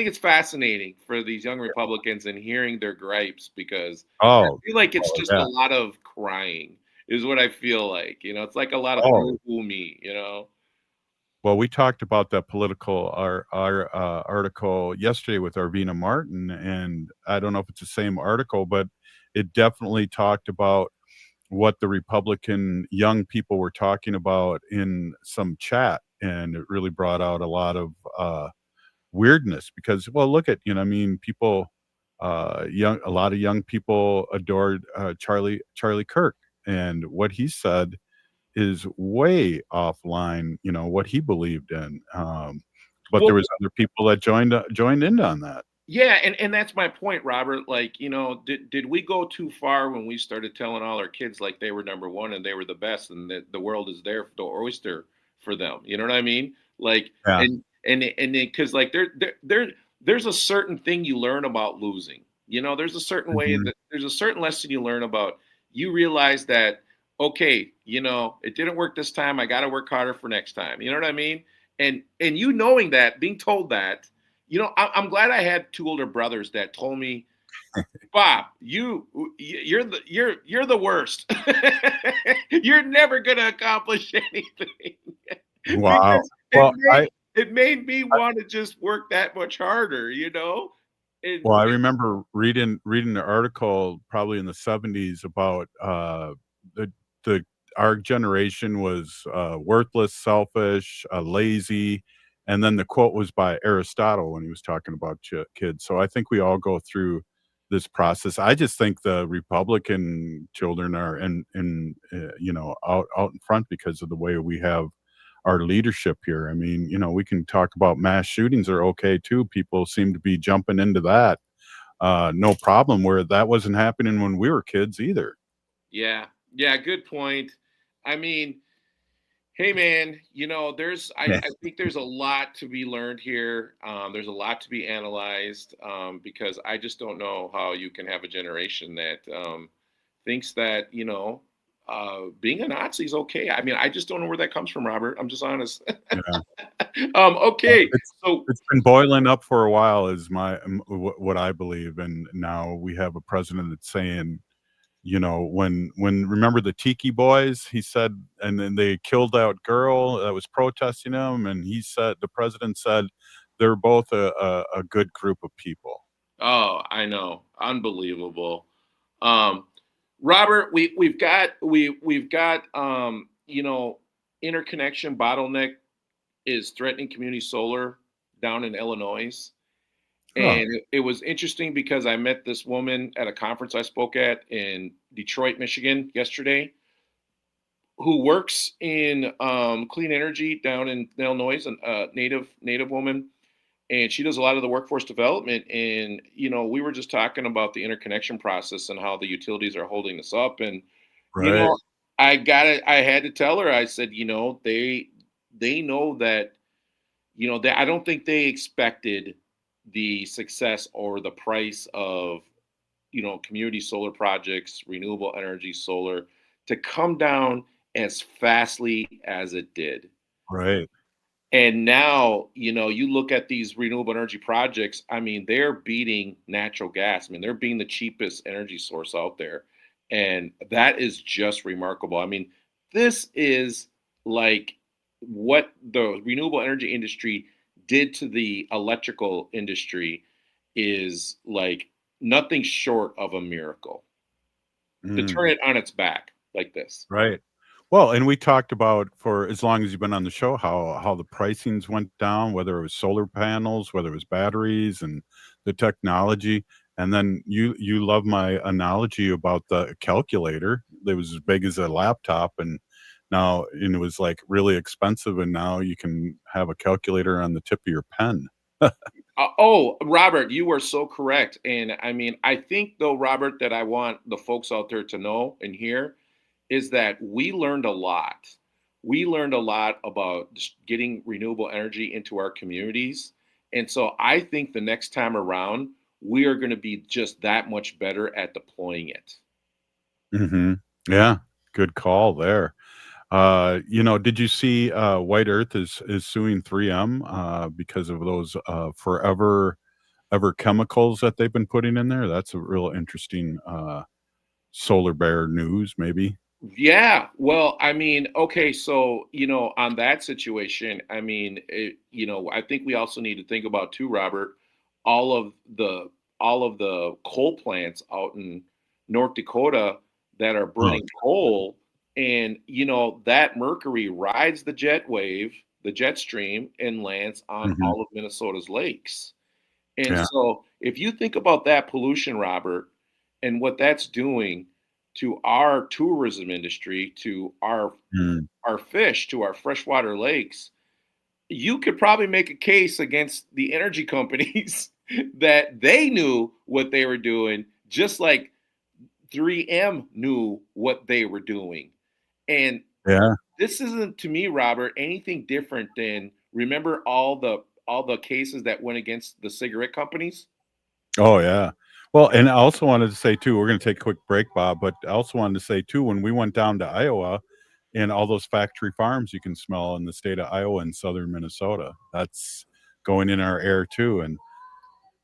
it's fascinating for these young Republicans and hearing their gripes, because I feel like it's just a lot of crying is what I feel like. It's like a lot of boo me,
Well, we talked about that Political our article yesterday with Arvina Martin, and I don't know if it's the same article, but it definitely talked about what the Republican young people were talking about in some chat, and it really brought out a lot of weirdness, because, well, look at, people, a lot of young people adored Charlie Kirk, and what he said is way offline, what he believed in. But there was other people that joined in on that.
Yeah, and that's my point, Robert. Like, did we go too far when we started telling all our kids like they were number one and they were the best, and that the world is their oyster for them? You know what I mean? Like, and because like there's a certain thing you learn about losing. There's a certain way that there's a certain lesson you learn about. You realize that, okay, it didn't work this time. I got to work harder for next time. You know what I mean? And knowing that, being told that. I'm glad I had 2 older brothers that told me, Bob, you're the worst. You're never gonna accomplish anything.
Wow. Well,
it made me want to just work that much harder, you know? And
Well, I remember reading the article probably in the 70s about the the our generation was worthless, selfish, lazy, and then the quote was by Aristotle when he was talking about kids. So I think we all go through this process. I just think the Republican children are out in front because of the way we have our leadership here. I mean, we can talk about mass shootings are okay too. People seem to be jumping into that. No problem, where that wasn't happening when we were kids either.
yeah, good point. I mean, hey man, I think there's a lot to be learned here. There's a lot to be analyzed, because I just don't know how you can have a generation that thinks that, being a Nazi is okay. I mean, I just don't know where that comes from, Robert. I'm just honest. Okay.
It's been boiling up for a while, is what I believe, and now we have a president that's saying, when remember the Tiki Boys, he said, and then they killed that girl that was protesting him, and the president said they're both a good group of people.
Oh, I know. Unbelievable. Robert, we've got interconnection bottleneck is threatening community solar down in Illinois. And it was interesting because I met this woman at a conference I spoke at in Detroit, Michigan yesterday, who works in clean energy down in Illinois, a native woman. And she does a lot of the workforce development. And, we were just talking about the interconnection process and how the utilities are holding us up. And,
Right.
I had to tell her, I said, they know that, I don't think they expected the success or the price of, community solar projects, renewable energy solar, to come down as fastly as it did.
Right.
And now, you look at these renewable energy projects, I mean, they're beating natural gas. I mean, they're being the cheapest energy source out there. And that is just remarkable. I mean, this is like what the renewable energy industry did to the electrical industry is like nothing short of a miracle. To turn it on its back like this.
Right. Well, and we talked about, for as long as you've been on the show, how the pricings went down, whether it was solar panels, whether it was batteries, and the technology. And then you love my analogy about the calculator that was as big as a laptop, and it was like really expensive, and now you can have a calculator on the tip of your pen.
Robert, you are so correct. And I mean, I think though, Robert, that I want the folks out there to know and hear is that we learned a lot. We learned a lot about just getting renewable energy into our communities. And so I think the next time around, we are going to be just that much better at deploying it.
Mm-hmm. Yeah, good call there. Did you see White Earth is suing 3M because of those forever chemicals that they've been putting in there? That's a real interesting solar bear news, maybe.
Yeah, well, I mean, okay, so on that situation, I mean, I think we also need to think about too, Robert, all of the coal plants out in North Dakota that are burning coal, and that mercury rides the jet wave, the jet stream, and lands on all of Minnesota's lakes. And so, if you think about that pollution, Robert, and what that's doing to our tourism industry, to our fish, to our freshwater lakes, you could probably make a case against the energy companies that they knew what they were doing, just like 3M knew what they were doing. And this isn't, to me, Robert, anything different than, remember all the cases that went against the cigarette companies?
Oh, yeah. Well, and I also wanted to say too, we're going to take a quick break, Bob, but I also wanted to say too, when we went down to Iowa and all those factory farms you can smell in the state of Iowa and southern Minnesota, that's going in our air too.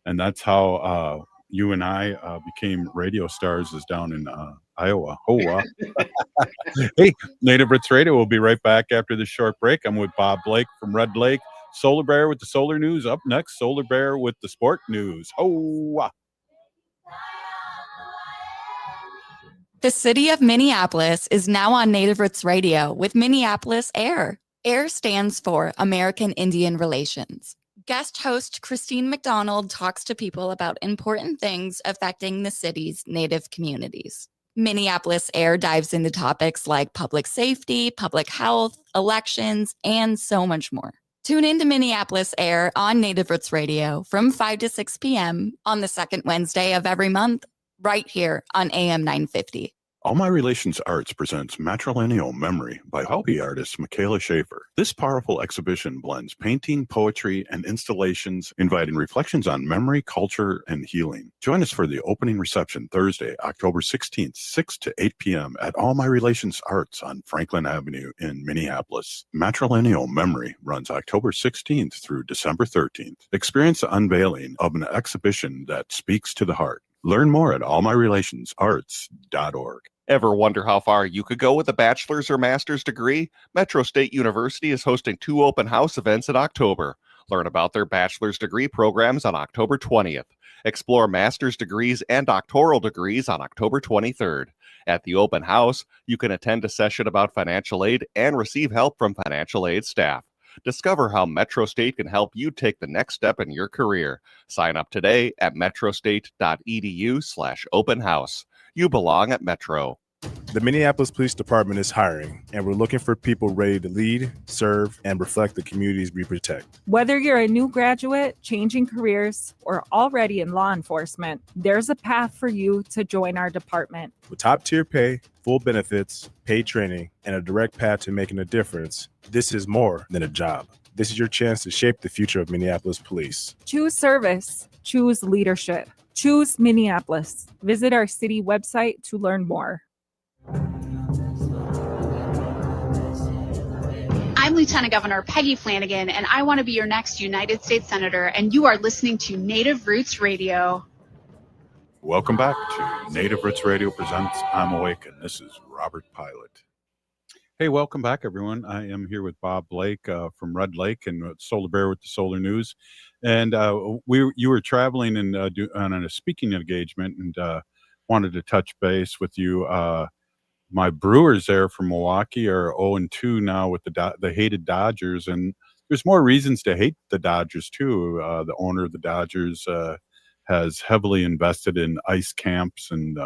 And that's how you and I became radio stars, is down in Iowa. Hey, Native Roots Radio will be right back after this short break. I'm with Bob Blake from Red Lake, Solar Bear with the solar news. Up next, Solar Bear with the sport news. Oh,
The city of Minneapolis is now on Native Roots Radio with Minneapolis Air. AIR stands for American Indian Relations. Guest host Christine McDonald talks to people about important things affecting the city's Native communities. Minneapolis Air dives into topics like public safety, public health, elections, and so much more. Tune in to Minneapolis Air on Native Roots Radio from 5 to 6 p.m. on the second Wednesday of every month, right here on AM 950.
All My Relations Arts presents Matrilineal Memory by hobby artist Michaela Schaefer. This powerful exhibition blends painting, poetry, and installations, inviting reflections on memory, culture, and healing. Join us for the opening reception Thursday, October 16th, 6 to 8 p.m. at All My Relations Arts on Franklin Avenue in Minneapolis. Matrilineal Memory runs October 16th through December 13th. Experience the unveiling of an exhibition that speaks to the heart. Learn more at allmyrelationsarts.org.
Ever wonder how far you could go with a bachelor's or master's degree? Metro State University is hosting 2 open house events in October. Learn about their bachelor's degree programs on October 20th. Explore master's degrees and doctoral degrees on October 23rd. At the open house, you can attend a session about financial aid and receive help from financial aid staff. Discover how Metro State can help you take the next step in your career. Sign up today at metrostate.edu/open house. You belong at Metro.
The Minneapolis Police Department is hiring, and we're looking for people ready to lead, serve, and reflect the communities we protect.
Whether you're a new graduate, changing careers, or already in law enforcement, there's a path for you to join our department.
With top-tier pay, full benefits, paid training, and a direct path to making a difference, this is more than a job. This is your chance to shape the future of Minneapolis Police.
Choose service. Choose leadership. Choose Minneapolis. Visit our city website to learn more.
I'm Lieutenant Governor Peggy Flanagan, and I want to be your next United States Senator, and you are listening to Native Roots Radio.
Welcome back to Native Roots Radio presents I'm Awake, and this is Robert Pilot. Hey, welcome back, everyone. I am here with Bob Blake from Red Lake and Solar Bear with the Solar News. And you were traveling and on a speaking engagement, and wanted to touch base with you. My Brewers there from Milwaukee are 0-2 now with the hated Dodgers, and there's more reasons to hate the Dodgers too. The owner of the Dodgers has heavily invested in ice camps, and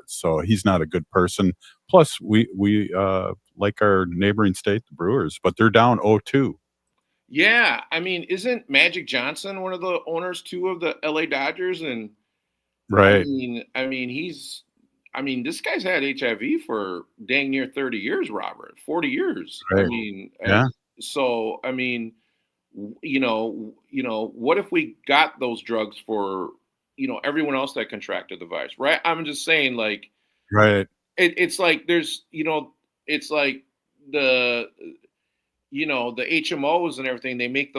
so he's not a good person. Plus, we like our neighboring state, the Brewers, but they're down 0-2.
Yeah, I mean, isn't Magic Johnson one of the owners too of the LA Dodgers? And
right,
I mean, this guy's had HIV for dang near 30 years, Robert, 40 years.
Right.
I mean,
yeah.
So I mean, you know, what if we got those drugs for everyone else that contracted the virus, right? I'm just saying, like,
right.
It's like there's, it's like the HMOs and everything, they make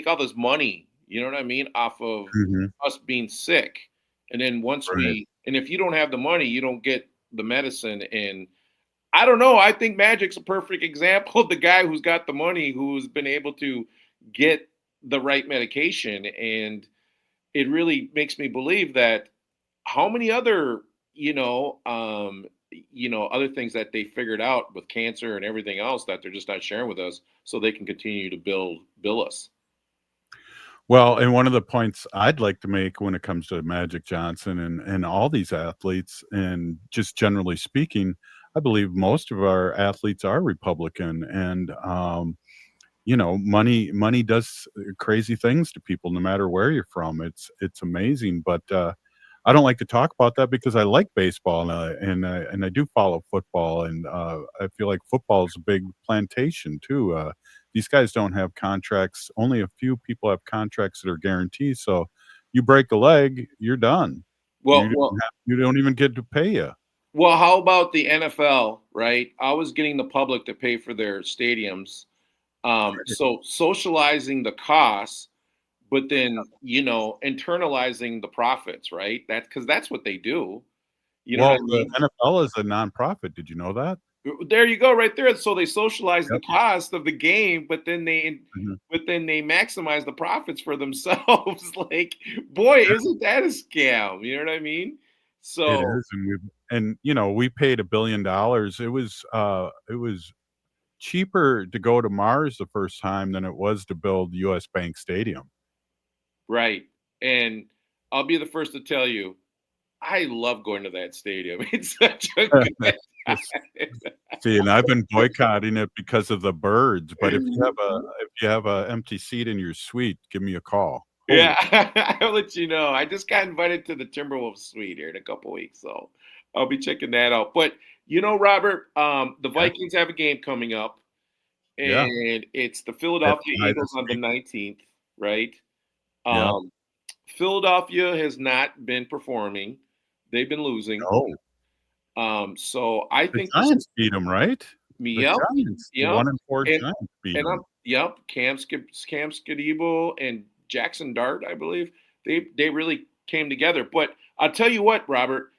all this money, you know what I mean, off of us being sick. And then and if you don't have the money, you don't get the medicine. And I don't know, I think Magic's a perfect example of the guy who's got the money, who's been able to get the right medication. And it really makes me believe that how many other, other things that they figured out with cancer and everything else that they're just not sharing with us, so they can continue to bill us.
Well, and one of the points I'd like to make when it comes to Magic Johnson and all these athletes, and just generally speaking, I believe most of our athletes are Republican, and money does crazy things to people no matter where you're from. It's amazing, but I don't like to talk about that because I like baseball and I do follow football, and I feel like football is a big plantation too. These guys don't have contracts. Only a few people have contracts that are guaranteed. So you break a leg, you're done.
Well,
you don't even get to pay you.
Well, how about the NFL, right? I was getting the public to pay for their stadiums. So socializing the costs, but then, internalizing the profits, right? That's because that's what they do. You know what I mean?
The NFL is a nonprofit. Did you know that?
There you go, right there. So they socialize the cost of the game, but then they maximize the profits for themselves. Like, boy, isn't that a scam? You know what I mean? So
It is, and we paid $1 billion. It was cheaper to go to Mars the first time than it was to build US Bank Stadium.
right. And I'll be the first to tell you, I love going to that stadium. It's such a good time.
See, and I've been boycotting it because of the birds. But if you have a empty seat in your suite, give me a call.
Yeah, I'll let you know. I just got invited to the Timberwolves suite here in a couple weeks, so I'll be checking that out. But Robert, the Vikings have a game coming up,
Yeah.
and it's the Philadelphia Eagles on the 19th, right?
Yeah.
Philadelphia has not been performing; they've been losing. So I
The
think
Giants beat them, right? The
Yep,
Giants, the
yep,
1-4
and
Giants beat
and
them.
Cam Skidebo and Jackson Dart, I believe they really came together. But I'll tell you what, Robert,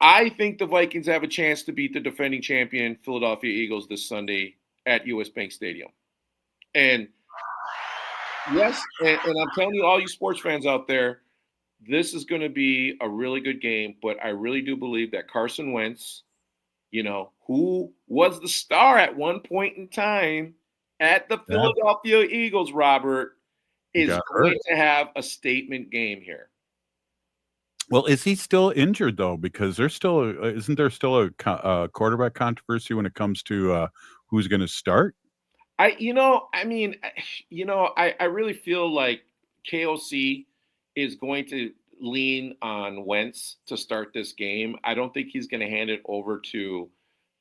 I think the Vikings have a chance to beat the defending champion Philadelphia Eagles this Sunday at US Bank Stadium. And yes, and I'm telling you, all you sports fans out there, this is going to be a really good game. But I really do believe that Carson Wentz, who was the star at one point in time at the Philadelphia Eagles, Robert, is going to have a statement game here.
Well, is he still injured though? Because isn't there still a quarterback controversy when it comes to who's going to start?
I really feel like KOC is going to lean on Wentz to start this game. I don't think he's going to hand it over to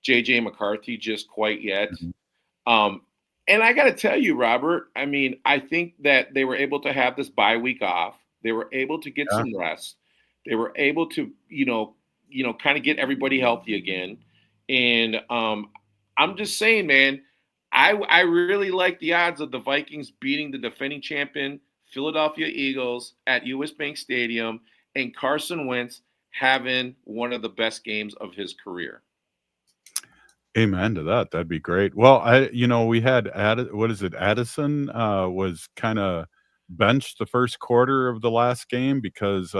JJ McCarthy just quite yet. And I got to tell you, Robert, I think that they were able to have this bye week off. They were able to get some rest. They were able to, kind of get everybody healthy again. And I'm just saying, man, I really like the odds of the Vikings beating the defending champion Philadelphia Eagles at US Bank Stadium and Carson Wentz having one of the best games of his career.
Amen to that. That'd be great. Well, we had Addison was kind of benched the first quarter of the last game because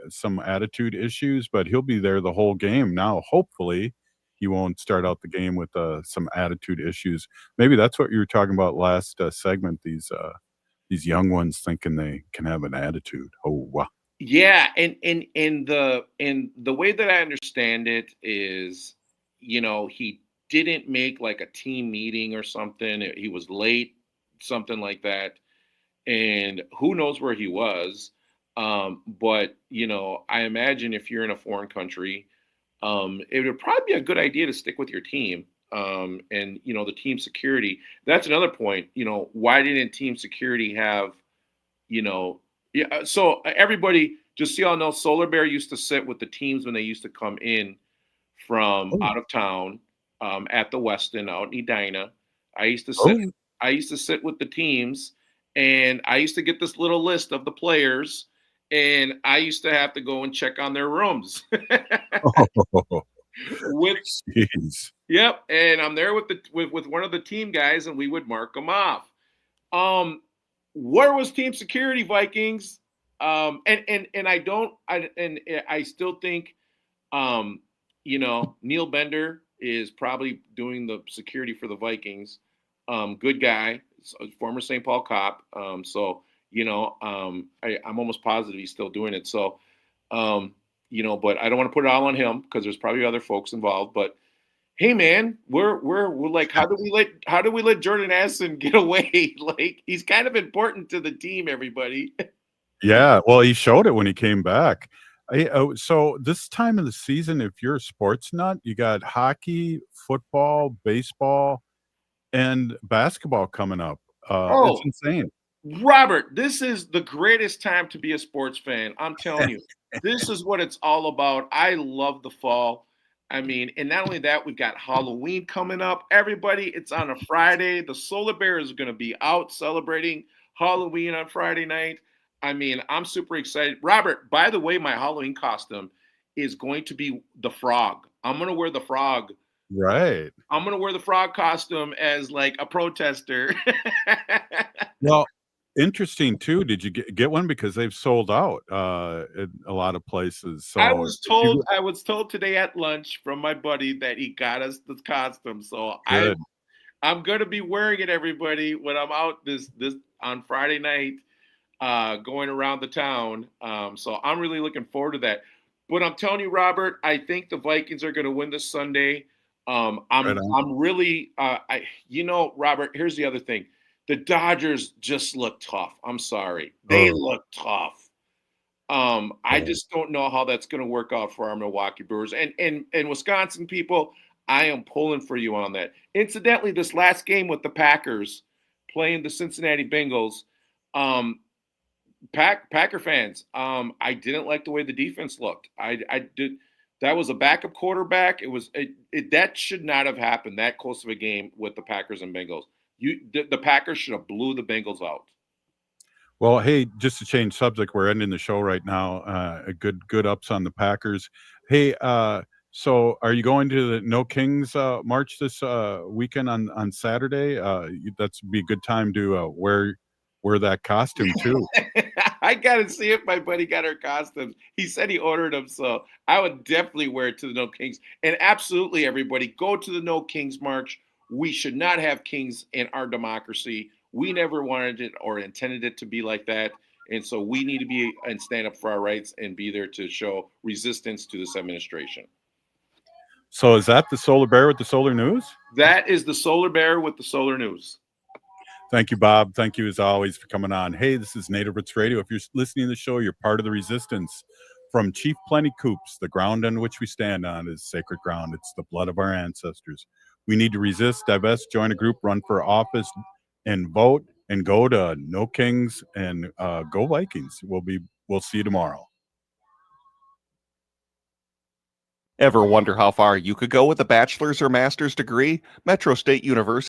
some attitude issues, but he'll be there the whole game now. Hopefully, he won't start out the game with some attitude issues. Maybe that's what you were talking about last segment. These young ones thinking they can have an attitude. Oh, wow.
Yeah, and the way that I understand it is, he didn't make like a team meeting or something. He was late, something like that. And who knows where he was. But, I imagine if you're in a foreign country, it would probably be a good idea to stick with your team. And, the team security. That's another point. Why didn't team security have, so everybody, just so y'all know, Solar Bear used to sit with the teams when they used to come in from out of town. At the Westin out in Edina. I used to sit with the teams, and I used to get this little list of the players, and I used to have to go and check on their rooms. Yep, and I'm there with one of the team guys, and we would mark them off. Where was team security, Vikings? And I still think Neil Bender is probably doing the security for the Vikings. Good guy, former St. Paul cop. I'm almost positive he's still doing it. So, but I don't want to put it all on him because there's probably other folks involved. But hey, man, we're like, how do we let Jordan Addison get away? Like, he's kind of important to the team, everybody.
Yeah, well, he showed it when he came back. So this time of the season, if you're a sports nut, you got hockey, football, baseball, and basketball coming up. It's insane.
Robert, this is the greatest time to be a sports fan. I'm telling you, this is what it's all about. I love the fall. And not only that, we've got Halloween coming up. Everybody, it's on a Friday. The Solar Bear is going to be out celebrating Halloween on Friday night. I'm super excited. Robert, by the way, my Halloween costume is going to be the frog. I'm going to wear the frog
Right.
I'm gonna wear the frog costume as like a protester.
Well, interesting too. Did you get one? Because they've sold out in a lot of places. So
I was told today at lunch from my buddy that he got us the costume. So
Good.
I'm gonna be wearing it, everybody, when I'm out this on Friday night, going around the town. So I'm really looking forward to that. But I'm telling you, Robert, I think the Vikings are going to win this Sunday. I'm really, Robert. Here's the other thing: the Dodgers just look tough. I'm sorry, they look tough. I just don't know how that's going to work out for our Milwaukee Brewers and Wisconsin people. I am pulling for you on that. Incidentally, this last game with the Packers playing the Cincinnati Bengals, Packer fans, I didn't like the way the defense looked. I did. That was a backup quarterback. That should not have happened that close of a game with the Packers and Bengals. The Packers should have blew the Bengals out.
Well, hey, just to change subject, we're ending the show right now. A good ups on the Packers. Hey, so are you going to the No Kings march this weekend on Saturday? That's be a good time to wear that costume too.
I gotta see if my buddy got our costumes. He said he ordered them, so I would definitely wear it to the No Kings. And absolutely, everybody, go to the No Kings march. We should not have kings in our democracy. We never wanted it or intended it to be like that. And so we need to be and stand up for our rights and be there to show resistance to this administration.
So is that the Solar Bear with the Solar News?
That is the Solar Bear with the Solar News.
Thank you, Bob. Thank you, as always, for coming on. Hey, this is Native Roots Radio. If you're listening to the show, you're part of the resistance. From Chief Plenty Coops, the ground on which we stand on is sacred ground. It's the blood of our ancestors. We need to resist, divest, join a group, run for office, and vote, and go to No Kings and go Vikings. We'll see you tomorrow.
Ever wonder how far you could go with a bachelor's or master's degree? Metro State University